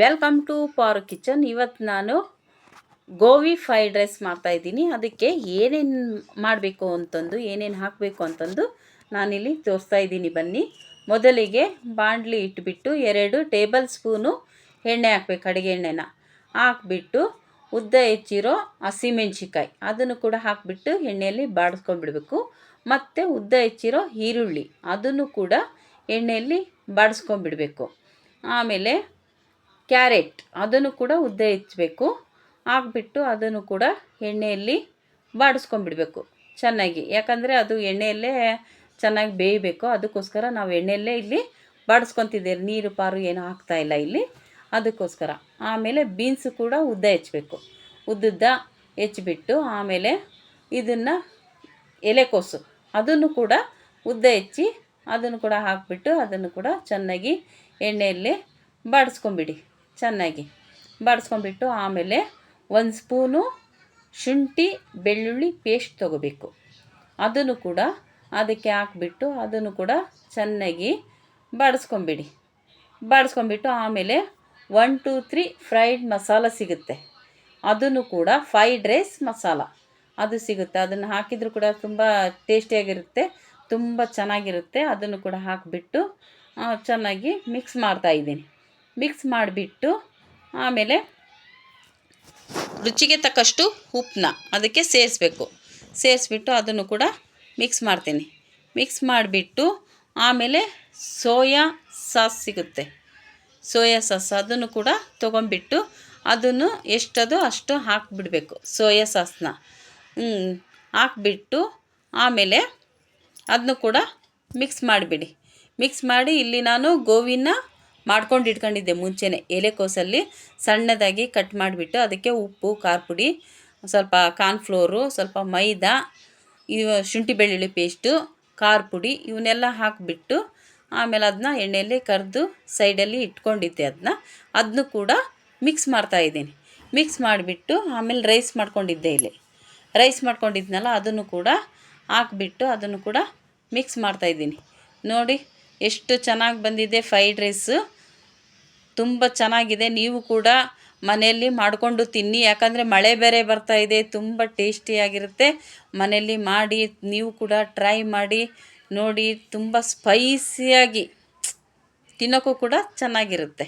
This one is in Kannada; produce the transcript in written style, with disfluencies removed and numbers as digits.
ವೆಲ್ಕಮ್ ಟು ಪಾರು ಕಿಚನ್. ಇವತ್ತು ನಾನು ಗೋಬಿ ಫ್ರೈಡ್ ರೈಸ್ ಮಾಡ್ತಾಯಿದ್ದೀನಿ. ಅದಕ್ಕೆ ಏನೇನು ಮಾಡಬೇಕು ಅಂತಂದು, ಏನೇನು ಹಾಕಬೇಕು ಅಂತಂದು ನಾನಿಲ್ಲಿ ತೋರಿಸ್ತಾ ಇದ್ದೀನಿ. ಬನ್ನಿ, ಮೊದಲಿಗೆ ಬಾಣಲಿ ಇಟ್ಬಿಟ್ಟು 2 ಟೇಬಲ್ ಸ್ಪೂನು ಎಣ್ಣೆ ಹಾಕಬೇಕು. ಅಡುಗೆ ಎಣ್ಣೆನ ಹಾಕ್ಬಿಟ್ಟು ಉದ್ದ ಹೆಚ್ಚಿರೋ ಹಸಿಮೆಣ್ಸಿಕಾಯಿ ಅದನ್ನು ಕೂಡ ಹಾಕಿಬಿಟ್ಟು ಎಣ್ಣೆಯಲ್ಲಿ ಬಾಡಿಸ್ಕೊಂಡ್ಬಿಡ್ಬೇಕು. ಮತ್ತು ಉದ್ದ ಹೆಚ್ಚಿರೋ ಈರುಳ್ಳಿ ಅದನ್ನು ಕೂಡ ಎಣ್ಣೆಯಲ್ಲಿ ಬಾಡಿಸ್ಕೊಂಡ್ಬಿಡಬೇಕು. ಆಮೇಲೆ ಕ್ಯಾರೆಟ್ ಅದನ್ನು ಕೂಡ ಉದ್ದ ಹೆಚ್ಚಬೇಕು. ಹಾಕ್ಬಿಟ್ಟು ಅದನ್ನು ಕೂಡ ಎಣ್ಣೆಯಲ್ಲಿ ಬಾಡಿಸ್ಕೊಂಡ್ಬಿಡಬೇಕು ಚೆನ್ನಾಗಿ. ಯಾಕಂದರೆ ಅದು ಎಣ್ಣೆಯಲ್ಲೇ ಚೆನ್ನಾಗಿ ಬೇಯಬೇಕು. ಅದಕ್ಕೋಸ್ಕರ ನಾವು ಎಣ್ಣೆಯಲ್ಲೇ ಇಲ್ಲಿ ಬಾಡಿಸ್ಕೊತಿದ್ದೇವೆ. ನೀರು ಪಾರು ಏನೂ ಹಾಕ್ತಾಯಿಲ್ಲ ಇಲ್ಲಿ, ಅದಕ್ಕೋಸ್ಕರ. ಆಮೇಲೆ ಬೀನ್ಸು ಕೂಡ ಉದ್ದ ಹೆಚ್ಚಬೇಕು. ಉದ್ದುದ್ದ ಹೆಚ್ಚಿಬಿಟ್ಟು ಆಮೇಲೆ ಇದನ್ನು ಎಲೆಕೋಸು ಅದನ್ನು ಕೂಡ ಉದ್ದ ಹೆಚ್ಚಿ ಅದನ್ನು ಕೂಡ ಹಾಕಿಬಿಟ್ಟು ಅದನ್ನು ಕೂಡ ಚೆನ್ನಾಗಿ ಎಣ್ಣೆಯಲ್ಲಿ ಬಾಡಿಸ್ಕೊಂಬಿಡಿ. ಚೆನ್ನಾಗಿ ಬಾಡಿಸ್ಕೊಂಬಿಟ್ಟು ಆಮೇಲೆ 1 ಸ್ಪೂನು ಶುಂಠಿ ಬೆಳ್ಳುಳ್ಳಿ ಪೇಸ್ಟ್ ತೊಗೋಬೇಕು. ಅದನ್ನು ಕೂಡ ಅದಕ್ಕೆ ಹಾಕ್ಬಿಟ್ಟು ಅದನ್ನು ಕೂಡ ಚೆನ್ನಾಗಿ ಬಾಡಿಸ್ಕೊಂಬಿಡಿ. ಬಾಡಿಸ್ಕೊಂಬಿಟ್ಟು ಆಮೇಲೆ 1 2 3 ಫ್ರೈಡ್ ಮಸಾಲ ಸಿಗುತ್ತೆ. ಅದನ್ನು ಕೂಡ ಫ್ರೈಡ್ ರೈಸ್ ಮಸಾಲ ಅದು ಸಿಗುತ್ತೆ. ಅದನ್ನು ಹಾಕಿದರೂ ಕೂಡ ತುಂಬ ಟೇಸ್ಟಿಯಾಗಿರುತ್ತೆ, ತುಂಬ ಚೆನ್ನಾಗಿರುತ್ತೆ. ಅದನ್ನು ಕೂಡ ಹಾಕಿಬಿಟ್ಟು ಚೆನ್ನಾಗಿ ಮಿಕ್ಸ್ ಮಾಡ್ತಾಯಿದ್ದೀನಿ. ಮಿಕ್ಸ್ ಮಾಡಿಬಿಟ್ಟು ಆಮೇಲೆ ರುಚಿಗೆ ತಕ್ಕಷ್ಟು ಉಪ್ಪನ್ನ ಅದಕ್ಕೆ ಸೇರಿಸ್ಬಿಟ್ಟು ಅದನ್ನು ಕೂಡ ಮಿಕ್ಸ್ ಮಾಡ್ತೀನಿ. ಮಿಕ್ಸ್ ಮಾಡಿಬಿಟ್ಟು ಆಮೇಲೆ ಸೋಯಾ ಸಾಸ್ ಸಿಗುತ್ತೆ. ಸೋಯಾ ಸಾಸ್ ಅದನ್ನು ಕೂಡ ತೊಗೊಂಬಿಟ್ಟು ಅದನ್ನು ಎಷ್ಟದು ಅಷ್ಟು ಹಾಕಿಬಿಡಬೇಕು. ಸೋಯಾ ಸಾಸನ್ನ ಹಾಕ್ಬಿಟ್ಟು ಆಮೇಲೆ ಅದನ್ನು ಕೂಡ ಮಿಕ್ಸ್ ಮಾಡಿಬಿಡಿ. ಮಿಕ್ಸ್ ಮಾಡಿ ಇಲ್ಲಿ ನಾನು ಗೋಬಿನ ಮಾಡ್ಕೊಂಡು ಇಟ್ಕೊಂಡಿದ್ದೆ ಮುಂಚೆನೇ. ಎಲೆಕೋಸಲ್ಲಿ ಸಣ್ಣದಾಗಿ ಕಟ್ ಮಾಡಿಬಿಟ್ಟು ಅದಕ್ಕೆ ಉಪ್ಪು, ಖಾರ ಪುಡಿ, ಸ್ವಲ್ಪ ಕಾರ್ನ್ಫ್ಲೋರು, ಸ್ವಲ್ಪ ಮೈದಾ, ಶುಂಠಿ ಬೆಳ್ಳುಳ್ಳಿ ಪೇಸ್ಟು, ಖಾರ ಪುಡಿ ಇವನ್ನೆಲ್ಲ ಹಾಕಿಬಿಟ್ಟು ಆಮೇಲೆ ಅದನ್ನ ಎಣ್ಣೆಯಲ್ಲಿ ಕರೆದು ಸೈಡಲ್ಲಿ ಇಟ್ಕೊಂಡಿದ್ದೆ. ಅದನ್ನು ಕೂಡ ಮಿಕ್ಸ್ ಮಾಡ್ತಾಯಿದ್ದೀನಿ. ಮಿಕ್ಸ್ ಮಾಡಿಬಿಟ್ಟು ಆಮೇಲೆ ರೈಸ್ ಮಾಡ್ಕೊಂಡಿದ್ದೆ. ಇಲ್ಲಿ ರೈಸ್ ಮಾಡ್ಕೊಂಡಿದ್ನಲ್ಲ ಅದನ್ನು ಕೂಡ ಹಾಕ್ಬಿಟ್ಟು ಅದನ್ನು ಕೂಡ ಮಿಕ್ಸ್ ಮಾಡ್ತಾಯಿದ್ದೀನಿ. ನೋಡಿ ಎಷ್ಟು ಚೆನ್ನಾಗಿ ಬಂದಿದೆ ಫ್ರೈಡ್ ರೈಸು, ತುಂಬ ಚೆನ್ನಾಗಿದೆ. ನೀವು ಕೂಡ ಮನೆಯಲ್ಲಿ ಮಾಡಿಕೊಂಡು ತಿನ್ನಿ. ಯಾಕಂದರೆ ಮಳೆ ಬೇರೆ ಬರ್ತಾಯಿದೆ, ತುಂಬ ಟೇಸ್ಟಿಯಾಗಿರುತ್ತೆ. ಮನೆಯಲ್ಲಿ ಮಾಡಿ ನೀವು ಕೂಡ ಟ್ರೈ ಮಾಡಿ ನೋಡಿ. ತುಂಬ ಸ್ಪೈಸಿಯಾಗಿ ತಿನ್ನೋಕ್ಕೂ ಕೂಡ ಚೆನ್ನಾಗಿರುತ್ತೆ.